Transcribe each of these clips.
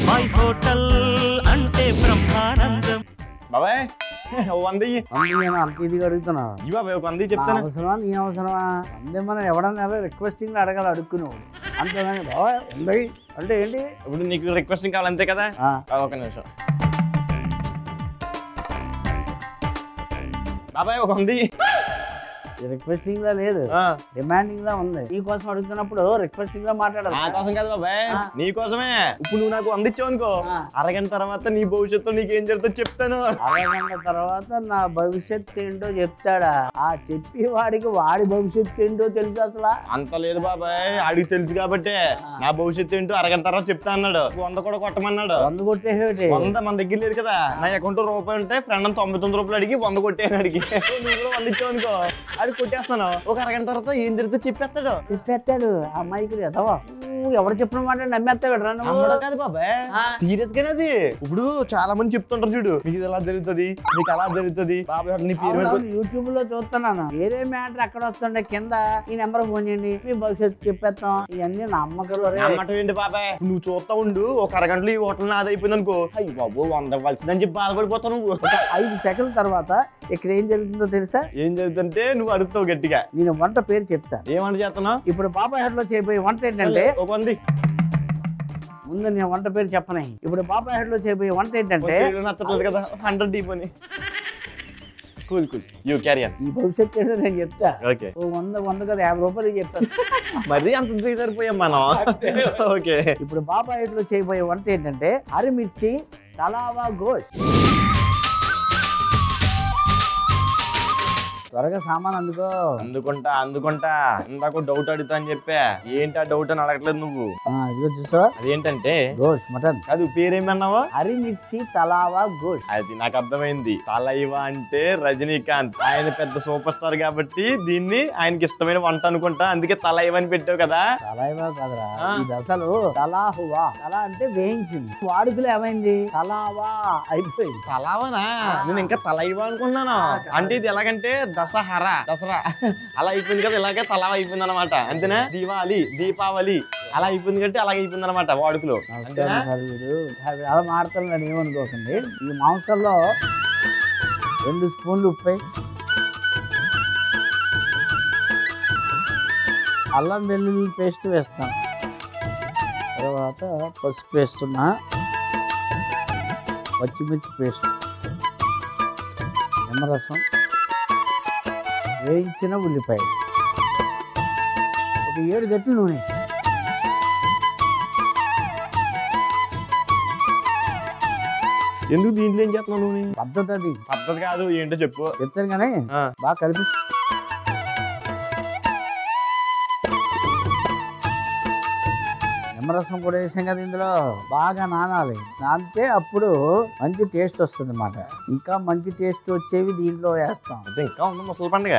బాబాయ్ హోటల్ అంటే బ్రహ్మానందం. బాబాయ్ వంద నేను అంత ఇదిగా అడుగుతున్నా బాబాయ్ ఒక 100 చెప్తాను. అవసరమా నీ అవసరమా అందే మనం ఎవడన్నా రిక్వెస్టింగ్ అడగాలి అడుక్కునేవాడు అంతేగాని బాబాయ్ ఉండయి అంటే ఏంటి ఇప్పుడు నీకు రిక్వెస్టింగ్ కావాలి అంతే కదా. ఒక నిమిషం బాబాయ్ ఒక 100. రిక్వెస్టింగ్ లా లేదు, డిమాండింగ్ లా ఉంది. నీ కోసం అడుగుతున్నప్పుడు రిక్వెస్టింగ్ లా మాట్లాడాలి. నా కోసం కాదు బాబాయ్, నీ కోసమే. ఇప్పుడు నువ్వు నాకు 100 ఇచ్చావు అనుకో, అరగంట తర్వాత నీ భవిష్యత్తు నీకేం జరుగుతుందో చెప్తాను. అరగంట తర్వాత నా భవిష్యత్తు ఏంటో చెప్తాడా? ఆ చెప్పి వాడికి వాడి భవిష్యత్తు ఏంటో తెలుసు అసలు? అంత లేదు బాబాయ్, ఆడికి తెలుసు కాబట్టి నా భవిష్యత్తు ఏంటో అరగంట తర్వాత చెప్తా అన్నాడు. 100 కూడా కొట్టమన్నాడు. 100 కొట్టేసేటి? 100 మన దగ్గర లేదు కదా. నా అకౌంట్ రూపాయి ఉంటే ఫ్రెండ్ 99 రూపాయలు అడిగి 100 కొట్టాను. అడిగి నువ్వు కూడా 100 ఇచ్చావు అనుకో, కొట్టేస్తాను. ఒక అరగంట తర్వాత ఏం జరుగుతుందో చెప్పేస్తాడు. ఆ అమ్మాయికి ఎదవా ఎవరు చెప్పిన మాట నమ్మేస్తాడు కాదు బాబాయ్, సీరియస్ గానే. అది ఇప్పుడు చాలా మంది చెప్తుంటారు చూడు, మీకు ఇది ఎలా జరుగుతుంది, మీకు అలా జరుగుతుంది. బాబాయ్ నీ పేరు యూట్యూబ్ లో చూస్తున్నాను, వేరే మ్యాటర్ అక్కడ వస్తుండే కింద ఈ నెంబర్ ఫోన్ చేయండి మీ భవిష్యత్తు చెప్పేస్తాం. ఇవన్నీ నమ్మకం ఏంటి బాబాయ్? నువ్వు చూస్తా ఉండు, ఒక అరగంటలో ఈ హోటల్ నాది అయిపోయింది అనుకో, అయ్యి బాబు 100 ఇవ్వాల్సిందని చెప్పి బాధపడిపోతావు నువ్వు. 5 సెకండ్ల తర్వాత ఇక్కడ ఏం జరుగుతుందో తెలుసా? ఏం జరుగుతుంటే నువ్వు అడుగుతావు గట్టిగా. నేను వంట పేరు చెప్తా. ఏం వంట చేస్తున్నావు? ఇప్పుడు బాబాయ్ హెడ్ లో చేయబోయే వంట ఏంటంటే, ముందు నేను వంట పేరు చెప్పనే. ఇప్పుడు బాబాయ్ హెడ్ లో చేయబోయే వంట ఏంటంటే నచ్చట్లేదు కదా 100 డీపోని. Cool you carry on. ఈ భవిష్యత్తు ఏంటో నేను చెప్తా. ఓకే 100 కదా 50 రూపాయలు చెప్తాను. మరి అంత సరిపోయాం మనం. ఓకే ఇప్పుడు బాబాయ్ హెడ్ లో చేయబోయే వంట ఏంటంటే అరిమిర్చి తలావా గోష్. త్వరగా సామాన్ అందుకుంటా. ఇందాక డౌట్ అడుగుతా అని చెప్పా. ఏంటి ఆ డౌట్ అని అడగట్లేదు నువ్వు. ఇదిగో చూసావా, అదేంటంటే గోష్ మటన్. అది పేరేమన్నావా? అరిమిర్చి తలావా గోష్. అది నాకు అర్థమైంది. తలైవా అంటే రజనీకాంత్, ఆయన పెద్ద సూపర్ స్టార్ కాబట్టి దీన్ని ఆయనకి ఇష్టమైన వంట అనుకుంటా, అందుకే తలైవా అని పెట్టావు కదా. తలైవా కాదురా, ఇది అసలు తలాహువా. తలా అంటే వేయించింది, వాడుకలో ఏమైంది తలావా అయిపోయింది. తలావానా? నేను ఇంకా తలైవా అనుకున్నాను. అంటే ఇది ఎలాగంటే దసరా అలా అయిపోయింది కదా, ఇలాగే తలావా అయిపోయింది అనమాట. అంతేనా? దీపావళి అలా అయిపోయింది కంటే అలాగే అయిపోయింది అనమాట వాడుకలో. అలా మాడతాను నేను ఏమనుకోకండి. ఈ మాంసంలో 2 స్పూన్లు ఉప్పు, అల్లం వెల్లుల్లి పేస్ట్ వేస్తాం. తర్వాత పసుపు వేస్తున్నా, పచ్చిమిర్చి పేస్ట్, నిమ్మరసం, వేయించిన ఉల్లిపాయ, ఒక 7 గంటల నూనె. ఎందుకు దీంట్లో ఏం చేస్తున్నావు నూనె? పద్ధతి అది. పద్ధతి కాదు, ఏంటో చెప్తాను కానీ బాగా కలిపి నిమ్మరసం కూడా వేసాం కదా ఇందులో. బాగా నానాలి, నానితే అప్పుడు మంచి టేస్ట్ వస్తుంది అన్నమాట. ఇంకా మంచి టేస్ట్ వచ్చేవి దీంట్లో వేస్తాం. ఇంకా ఉంది ముసలి పండుగ.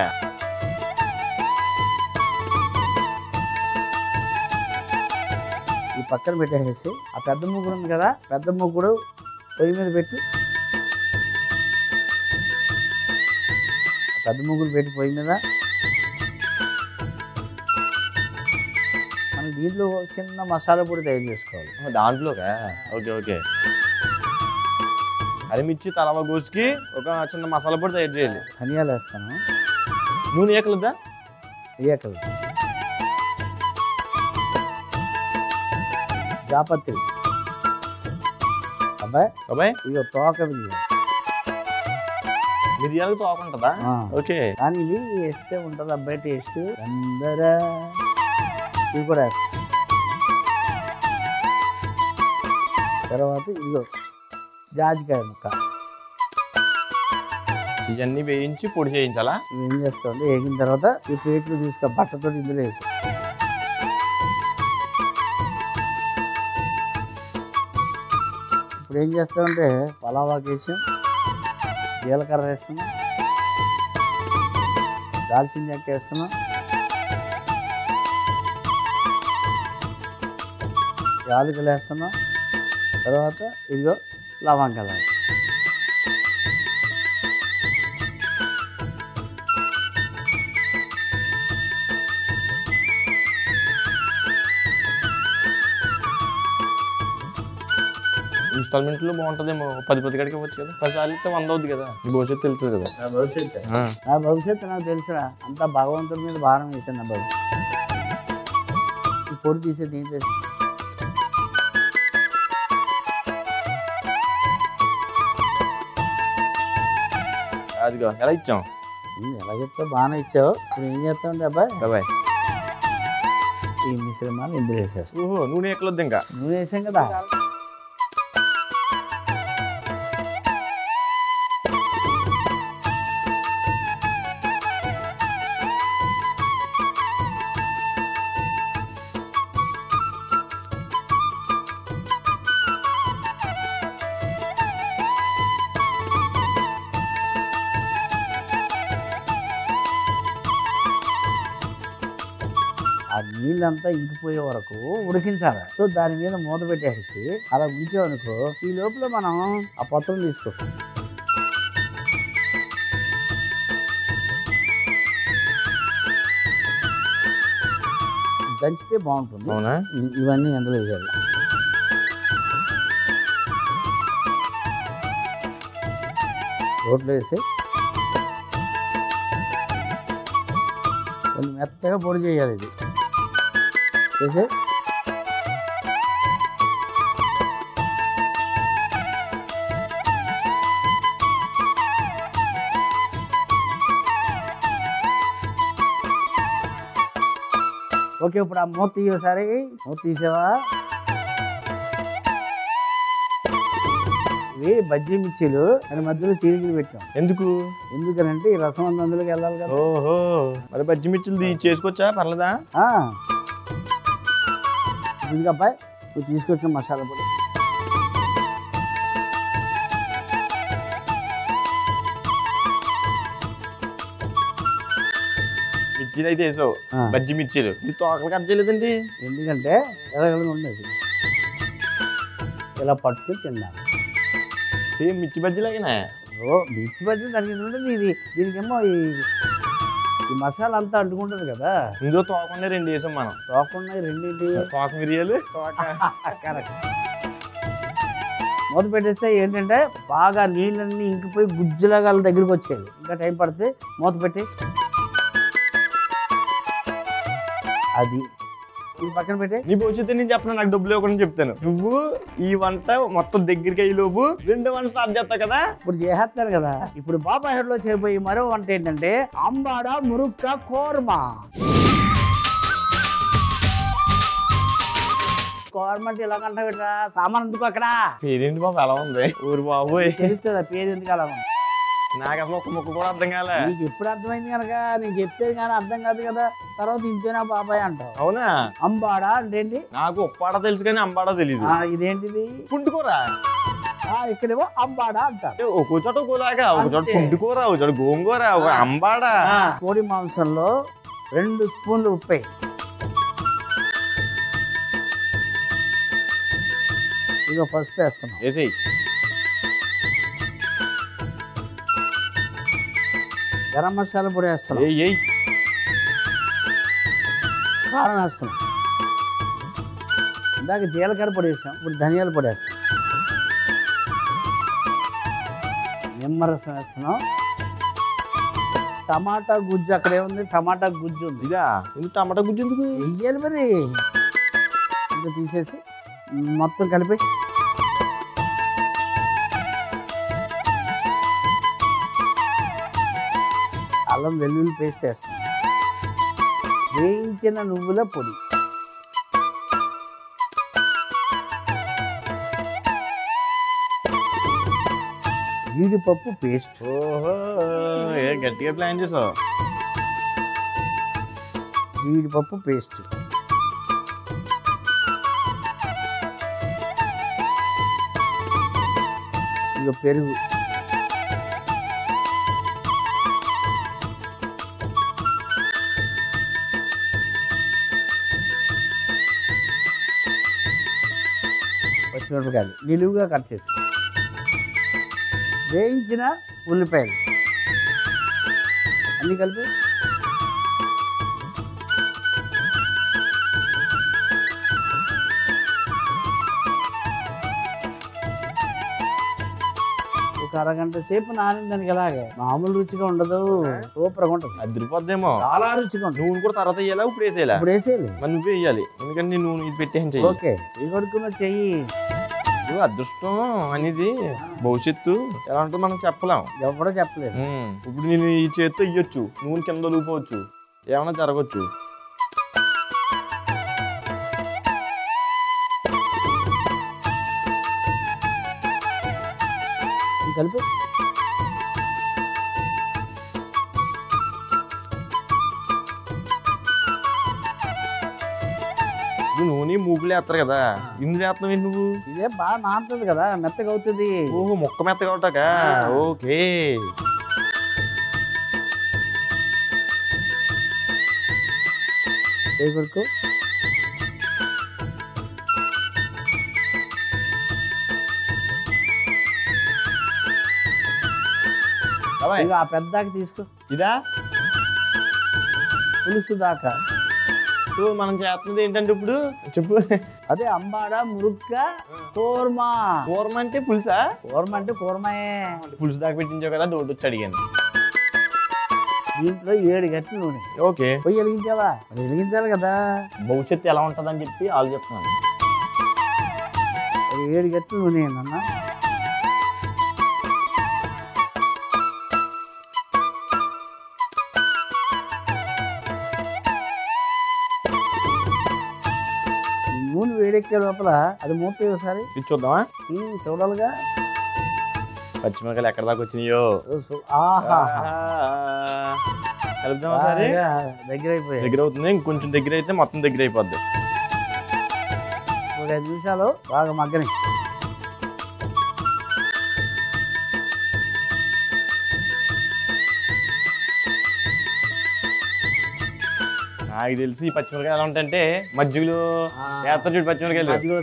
ఈ పక్కన పెట్టేసి ఆ పెద్ద ముగ్గురు ఉంది కదా, పెద్ద ముగ్గురు పొయ్యి మీద పెట్టి, పెద్ద ముగ్గురు పెట్టి పొయ్యి మీద మనం దీంట్లో చిన్న మసాలా పొడి తయారు చేసుకోవాలి. దాంట్లోగా? ఓకే అరిమిర్చి తలవా గోసుకి ఒక చిన్న మసాలా పొడి తయారు చేయాలి. ధనియాలు వేస్తాను. నూనె ఏకలుద్దా? ఏకలు, జాపత్రి, అబ్బాయి ఇక తోక మిరియాలకు తోక ఉంటుందా? ఓకే, కానీ ఇవి వేస్తే ఉంటుంది అబ్బాయి టేస్ట్. అందరా ఇవి కూడా తర్వాత ఇదిగో జాజికాయ ముక్క. ఇవన్నీ వేయించి పొడి చేయించాలా? ఇవి ఏం చేస్తామంటే వేగిన తర్వాత ఈ ప్లేట్లు తీసుక బట్టతో ఇందులో వేసి, ఇప్పుడు ఏం చేస్తామంటే పలావాకి వేసాం, జీలకర్ర వేస్తున్నాం, దాల్చిన చెక్క వేస్తున్నాం, యాలకులు వేస్తున్నాం, తర్వాత ఇదిగో లవంగాలు. ఇన్స్టాల్మెంట్ లో బాగుంటదేమో 10 కాడికి ఇవ్వచ్చు కదా 10 సార్లు ఇస్తే 100 అవుద్ది కదా నీ భవిష్యత్తు తెలుస్తుంది కదా నా భవిష్యత్తు నాకు తెలుసురా అంతా భగవంతుడి మీద భారం వేసాను నా భవిష్యత్తు పొడి తీసేది ఏం చేసి అదిగో ఎలా ఇచ్చాం ఎలా చెప్తావు బాగానే ఇచ్చావు ఇప్పుడు ఏం చేస్తావు అబ్బాయి బాబాయ్ ఈ మిశ్రమాన్ని ఇందులో వేసేస్తాం ఓహో నూనె ఎక్కలొద్దు ఇంకా నువ్వు వేసాం కదా ఆ నీళ్ళంతా ఇంకిపోయే వరకు ఉడికించాలి సో దాని మీద మూత పెట్టేసి అలా ఉంచామనుకో ఈ లోపల మనం ఆ పత్రం తీసుకో దంచితే బాగుంటుంది అవునా ఇవన్నీ అందులో వేయాలి రోట్లో వేసి కొంచెం మెత్తగా పొడి చేయాలి ఇది చేసి ఓకే ఇప్పుడు ఆ మూత తీయసారి మూత తీసావా ఇవి బజ్జీ మిర్చీలు దాని మధ్యలో చీరికలు పెట్టాం ఎందుకనంటే ఈ రసం అంతా అందులోకి వెళ్ళాలి కదా ఓహో మరి బజ్జి మిర్చిలు చేసుకోవచ్చా పర్లేదా ఇది అబ్బాయి నువ్వు తీసుకొచ్చిన మసాలా పొడి మిర్చిలు అయితే వేసావు బజ్జి మిర్చిలు ఇది తోకలు కట్ చేయలేదండి ఎందుకంటే ఎలాగలగా ఉండేది ఇలా పట్టుకుని తిన్నాను సేమ్ మిర్చి బజ్జీలాగానే మిర్చి బజ్జీ దానికి ఉంటుంది ఇది దీనికేమో ఈ మసాలా అంతా అంటుకుంటుంది కదా ఇందులో తోకుండా 2 వేసాం మనం తోకుండా రెండింటి తోక మిరియాలు కరెక్ట్ మూత పెట్టేస్తే ఏంటంటే బాగా నీళ్ళన్నీ ఇంకిపోయి గుజ్జులాగా వాళ్ళ దగ్గరికి వచ్చేది ఇంకా టైం పడితే మూత పెట్టి అది ఇది పక్కన పెట్టే నీ భవిష్యత్తు నేను చెప్పను నాకు డబ్బులు ఇవ్వకుండా చెప్తాను నువ్వు ఈ వంట మొత్తం దగ్గరికి అయ్యి లోపు 2 వంట స్టార్ట్ చేస్తావు కదా ఇప్పుడు చేస్తారు కదా ఇప్పుడు బాబాయ్ హెడ్ లో చేయబోయే మరో వంట ఏంటంటే అంబాడ మురుక్క కోర్మా కోర్మ అంటే ఇలా కంట పెట్టరా సామాన్ ఎందుకు అక్కడ పేరేంటి బాబు ఎలా ఉంది ఊరు బాబు తెలుస్తుందా పేరు ఎందుకు అలా ఉంది నాకు అసలు ఒక ముక్క కూడా అర్థం కాలే నీకు ఎప్పుడు అర్థమైంది కనుక నేను చెప్పేది కానీ అర్థం కాదు కదా తర్వాత ఇంతేనా బాబాయ్ అంటావు అవునా అంబాడ అంటే ఏంటి నాకు ఉప్పాడ తెలుసు కానీ అంబాడ తెలీదు ఇదేంటిది పుండుకూర ఇక్కడేమో అంబాడ అంటారు ఒక్కో చోట ఒక్కోలాగా ఒక చోట పుండుకూర ఒక చోట గోంగూర ఒక అంబాడ కోడి మాంసంలో 2 స్పూన్లు ఉప్పు ఇక పసుపు వేస్తున్నాం వేసేయి గరం మసాలా పొడి వేస్తున్నాం ఏయ్ కారం వేస్తున్నాం ఇందాక జీలకర్ర పొడి వేసాం ఇప్పుడు ధనియాల పొడి వేస్తాం నిమ్మరసం వేస్తున్నాం టమాటా గుజ్జు అక్కడ ఏముంది టమాటా గుజ్జు ఉంది ఇదా ఎందుకు టమాటా గుజ్జు ఎందుకు వెయ్యాలి మరి ఇంకా తీసేసి మొత్తం కలిపి అల్లం వెల్లుల్లి పేస్ట్ వేస్తాం వేయించిన నువ్వుల పొడి జీడిపప్పు పేస్ట్ ఓహో గట్టిగా ప్లాన్ చేసావు జీడిపప్పు పేస్ట్ ఇక పెరుగు పచ్చిమిరపకాయలు నిలువుగా కట్ చేసి వేయించిన ఉల్లిపాయలు అన్నీ కలిపి ఒక అరగంట సేపు నానిన దానికి ఇలాగే మామూలు రుచిగా ఉండదు, సూపర్ గా ఉంటుంది, అదిరిపోద్దేమో. చాలా రుచిగా ఉంటుంది. నూనె కూడా తర్వాత వేయాలా ఇప్పుడు వేసేయాలా? ఇప్పుడు వేసేయాలి. మరి నువ్వే వేయాలి, ఎందుకంటే నేను నూనె ఇది పెట్టేసి చెయ్యి. ఓకే, ఈ కొడుకున్న చెయ్యి. అదృష్టం అనేది భవిష్యత్తు ఎలా ఉంటుందో మనం చెప్పలేం, ఎవడో చెప్పలేదు. ఇప్పుడు నేను ఈ చేతితో ఇయ్యొచ్చు, నూనె కింద లూపోవచ్చు, ఏమైనా జరగచ్చు. కలిపి నూనె మూకులు వేస్తారు కదా, ఇందులో వేస్తున్నావు ఏంటి నువ్వు? ఇదే బాగా నానుతుంది కదా, మెత్తగా అవుతుంది. ఓహో, మొక్క మెత్తగా అవుతాక. ఓకే, కొడుకు ఇక ఆ పెద్దాక తీసుకో. ఇదా పులుసు దాకా. సో మనం చేస్తున్నది ఏంటంటే ఇప్పుడు చెప్పు. అదే అంబాడ మురుక్క కూర్మా. కూర్మ అంటే పులుసా? కూర్మ అంటే కూర్మయే. పులుసు దాకా పెట్టించావు కదా, డౌట్ వచ్చి అడిగాను. దీంట్లో 7 గంటలు నూనె. ఓకే, పోయి వెలిగించావా? మరి వెలిగించాలి కదా. భవిష్యత్తు ఎలా ఉంటుందని చెప్పి ఆలోచిస్తున్నాను. 7 గంటలు నూనె అన్న. నూనె వేడెక్కే లోపల అది మూత ఒకసారి ఇది చూద్దామా? చూడాలిగా. పచ్చిమిరకాయలు ఎక్కడ దాకా వచ్చినాయో. ఆహా, కలుపుదామా సరే? దగ్గర అయిపోయాయి. దగ్గర అవుతుంది, ఇంకొంచెం దగ్గర అయితే మొత్తం దగ్గర అయిపోద్ది. ఒక 5 నిమిషాలు బాగా మగ్గని. నాకు తెలిసి ఈ పచ్చిమిరకాయలు ఎలా ఉంటాయంటే మజ్జిగలు వేస్తారు చూడు, పచ్చిమిరకాయలు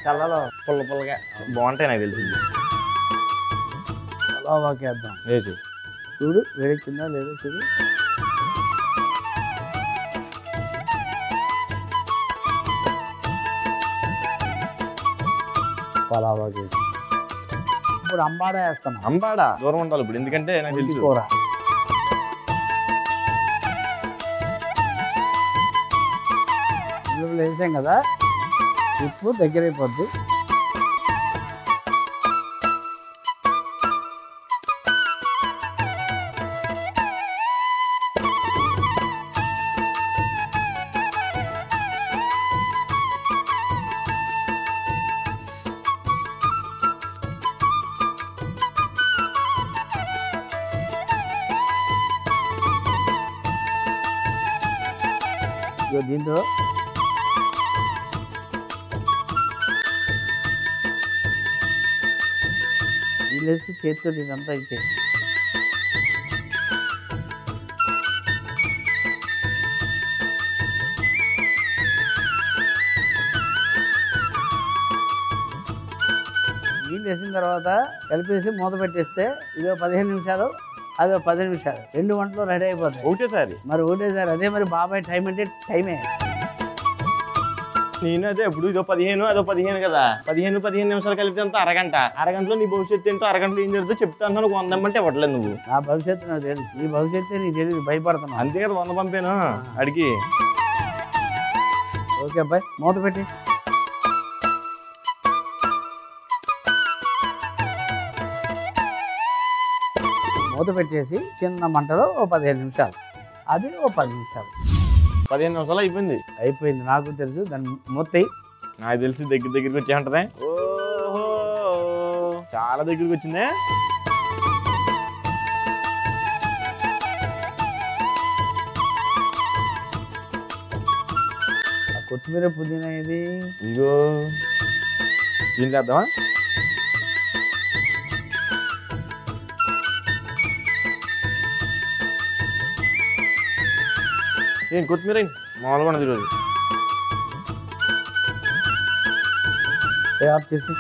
చల్లలో పుల్ల పుల్లగా బాగుంటాయి నాకు తెలిసి. చల్లవాకేద్దాం. వేసి చూడు వేడెక్కిందా లేదా చూడు. పలావాకి వేసి ఇప్పుడు అంబాడ వేస్తాను. అంబాడ దూరం ఉండాలి ఇప్పుడు, ఎందుకంటే నాకు తెలుసు. కూర వేసాం కదా, ఉప్పు దగ్గర అయిపోద్ది. దీంతో నీళ్ళేసి చేతితో ఇదంతా ఇచ్చేయి. నీళ్ళు వేసిన తర్వాత కలిపేసి మూత పెట్టేస్తే ఇదో 15 నిమిషాలు, అదో 10 నిమిషాలు, 2 వంటలు రెడీ అయిపోతాయి ఒకటేసారి. మరి ఒకటేసారి. అదే మరి బాబాయ్ టైం అంటే టైమే. నేను అదే ఇప్పుడు ఇదో 15 అదో 15 కదా, 15 నిమిషాలు కలిపితే అంత అరగంట. అరగంటలో నీ భవిష్యత్తు ఏంటో, అరగంటలో ఏం జరుగుతుందో చెప్తాను. 100 ఇమ్మంటే ఇవ్వట్లేదు నువ్వు. నా భవిష్యత్తు నాకు తెలుసు, నీ భవిష్యత్తు నీకు తెలియదు, భయపడుతున్నాను అంతే కదా 100 పంపాను అడిగి. ఓకే అబ్బాయి, మూత పెట్టి. మూత పెట్టేసి చిన్న మంటలో ఓ 15 నిమిషాలు, అది ఓ 10 నిమిషాలు. 15 నిమిషాలు అయిపోయింది. నాకు తెలుసు, దాన్ని మూత నాకు తెలిసి దగ్గరికి వచ్చే ఉంటది. ఓహో, చాలా దగ్గరికి వచ్చిందే. కొత్తిమీర పుదీనా ఇది ఇగో దీంట్లో వేద్దామా? ఏం కొత్తిమీర మామూలుగా ఉన్నది ఈరోజు. ఆఫ్ చేసి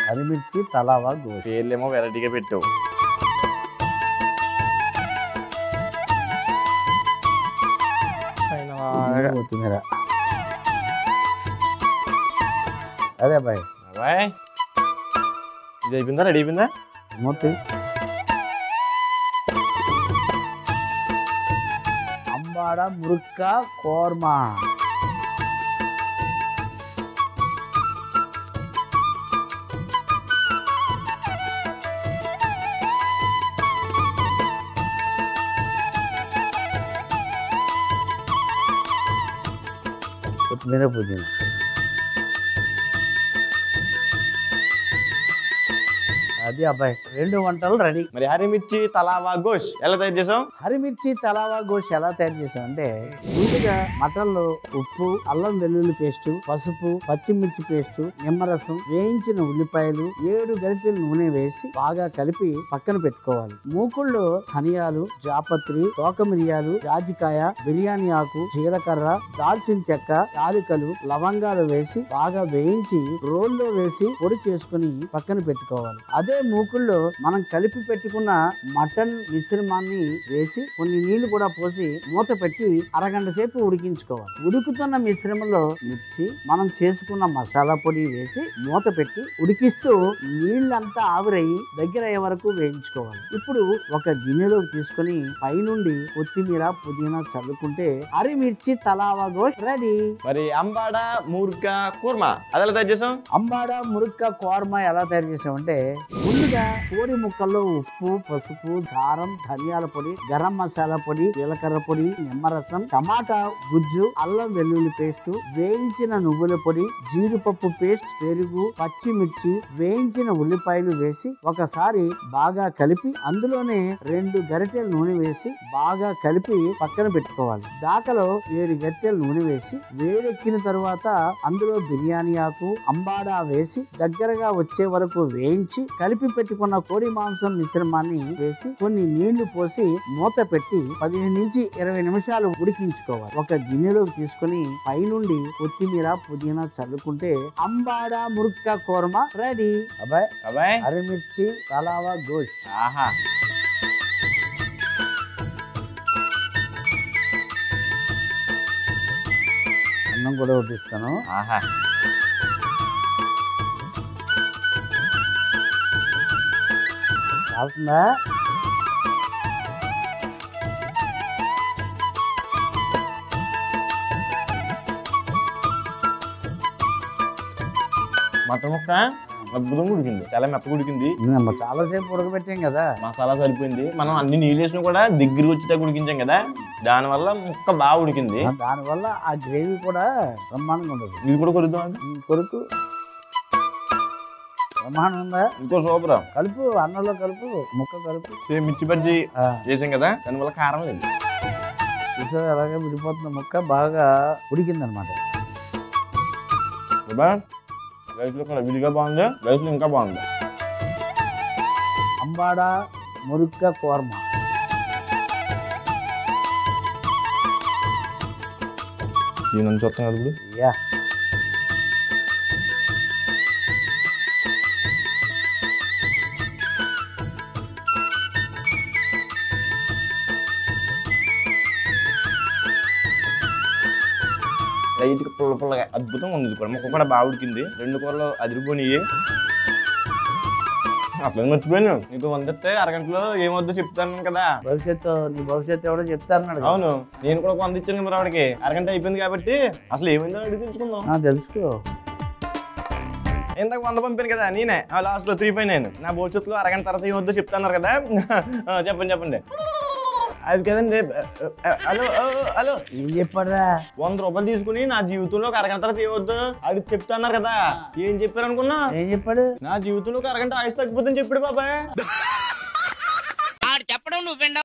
కరిమిర్చి తలావా గోష్. పేర్లేమో వెరైటీగా పెట్టావు. కొత్తిమీర. అదే అబ్బాయి. అబ్బాయి ఇది అయిపోయిందా? రెడీ అయిపోయిందా? మూర్తి అంబాడ మురుక్క కోర్మా. కొత్తిమీర పుదీనా. అది అబ్బాయి 2 వంటలు రెడీ. మరి హరిమిర్చి తలావా గోష్ ఎలా తయారు చేసాం? హరిమిర్చి తలావా గోష్ ఎలా తయారు చేసాం అంటే, ముందుగా మటన్లో ఉప్పు, అల్లం వెల్లుల్లి పేస్టు, పసుపు, పచ్చిమిర్చి పేస్టు, నిమ్మరసం, వేయించిన ఉల్లిపాయలు, 7 గరిటెల నూనె వేసి బాగా కలిపి పక్కన పెట్టుకోవాలి. మూకుల్లో ధనియాలు, జాపత్రి, తోక మిరియాలు, జాజికాయ, బిర్యానీ ఆకు, జీలకర్ర, దాల్చిన చెక్క, యాలకులు, లవంగాలు వేసి బాగా వేయించి రోల్లో వేసి పొడి చేసుకుని పక్కన పెట్టుకోవాలి. అదే మూకుల్లో మనం కలిపి పెట్టుకున్న మటన్ మిశ్రమాన్ని వేసి కొన్ని నీళ్లు కూడా పోసి మూత పెట్టి అరగంట సేపు ఉడికించుకోవాలి. ఉడుకుతున్న మిశ్రమంలో మిర్చి, మనం చేసుకున్న మసాలా పొడి వేసి మూత పెట్టి ఉడికిస్తూ నీళ్ళంతా ఆవిరయ్యి దగ్గర అయ్యే వరకు వేయించుకోవాలి. ఇప్పుడు ఒక గిన్నెలోకి తీసుకుని పైనుండి కొత్తిమీర, పుదీనా చల్లుకుంటే హరిమిర్చి తలావా గోష్ రెడీ. మరి అంబాడ మురుక్క కూర్మా అది ఎలా తయారు చేసాం? అంబాడ మురుక్క కోర్మా ఎలా తయారు చేసామంటే, ముందుగా కోడి ముక్కల్లో ఉప్పు, పసుపు, కారం, ధనియాల పొడి, గరం మసాలా పొడి, జీలకర్ర పొడి, నిమ్మరసం, టమాటా గుజ్జు, అల్లం వెల్లుల్లి పేస్టు, వేయించిన నువ్వుల పొడి, జీడిపప్పు పేస్ట్, పెరుగు, పచ్చిమిర్చి, వేయించిన ఉల్లిపాయలు వేసి ఒకసారి బాగా కలిపి అందులోనే 2 గరిటెల నూనె వేసి బాగా కలిపి పక్కన పెట్టుకోవాలి. దాకలో 7 గరిటెల నూనె వేసి వేడెక్కిన తరువాత అందులో బిర్యానీ ఆకు, అంబాడా వేసి దగ్గరగా వచ్చే వరకు వేయించి కలిపి పెట్టుకున్న కోడి మాంసం మిశ్రమాన్ని వేసి కొన్ని నీళ్లు పోసి మూత పెట్టి 15 నుంచి 20 నిమిషాలు ఉడికించుకోవాలి. ఒక గిన్నెలోకి తీసుకుని పైనుండి కొత్తిమీర, పుదీనా చల్లుకుంటే అంబాడా మురుక్క కోర్మా రెడీ. అబ్బాయి అబ్బాయి హరిమిర్చి తలావా గోష్. ఆహా అన్నం కూడా వడ్డిస్తాను. ఆహా కావుతుందా? మటన్ ముక్క అద్భుతంగా ఉడికింది, చాలా మెత్తగా ఉడికింది. చాలాసేపు ఉడకబెట్టాం కదా, మసాలా సరిపోయింది. మనం అన్ని నీళ్ళు వేసినా కూడా దగ్గరికి వచ్చేటప్పుడు ఉడికించాం కదా, దానివల్ల ముక్క బాగా ఉడికింది. దానివల్ల ఆ గ్రేవీ కూడా బ్రహ్మాండంగా ఉండదు. ఇది కూడా కొరుద్దాం. కొరకు బ్రహ్మాండం ఉందా? ఇంకో సూపర్. కలుపు, అన్నంలో కలుపు, ముక్క కలుపు. సేమ్ మిర్చి బజ్జీ చేసాం కదా, దానివల్ల కారం లేదు. చూసా అలాగే విడిపోతున్న ముక్క బాగా ఉడికిందనమాట. రైస్లో కూడా విడిగా బాగుంది, రైస్లో ఇంకా బాగుంది. అంబాడా మురుక్క కోర్మా. దీని చూస్తాం కదా ఇప్పుడు. యా లైట్గా పుల్లగా అద్భుతంగా ఉంది. కూడా ముక్క కూడా బాగా ఉడికింది. 2 కూరలు అదిరిపోయినాయి. అట్లా మర్చిపోయాను, నీకు వందిస్తే అరగంటలో ఏమొద్దో చెప్తాను కదా. నీ భవిష్యత్తు ఎవడో చెప్తాను. అవును, నేను కూడా వందిచ్చాను మరి ఆవిడకి. అరగంట అయిపోయింది కాబట్టి అసలు ఏమైందో అడిగి తెలుసుకుందాం. తెలుసుకో. ఇందాక 100 పంపాను కదా నేనే, లాస్ట్లో 3/9. నా భవిష్యత్తులో అరగంట తర్వాత ఏమొద్దో చెప్తాన్నారు కదా. చెప్పండి. అది కదండి. హలో హలో ఏం చెప్పారా? 100 రూపాయలు తీసుకుని నా జీవితంలో ఒక అరగంట తర్వాత ఏమొద్దు అది చెప్తాన్నారు కదా. ఏం చెప్పారు అనుకున్నా? ఏం చెప్పాడు? నా జీవితంలో ఒక అరగంట ఆయుష్ తగ్గిపోతుందని చెప్పాడు బాబాయ్. చెప్పడం నువ్వు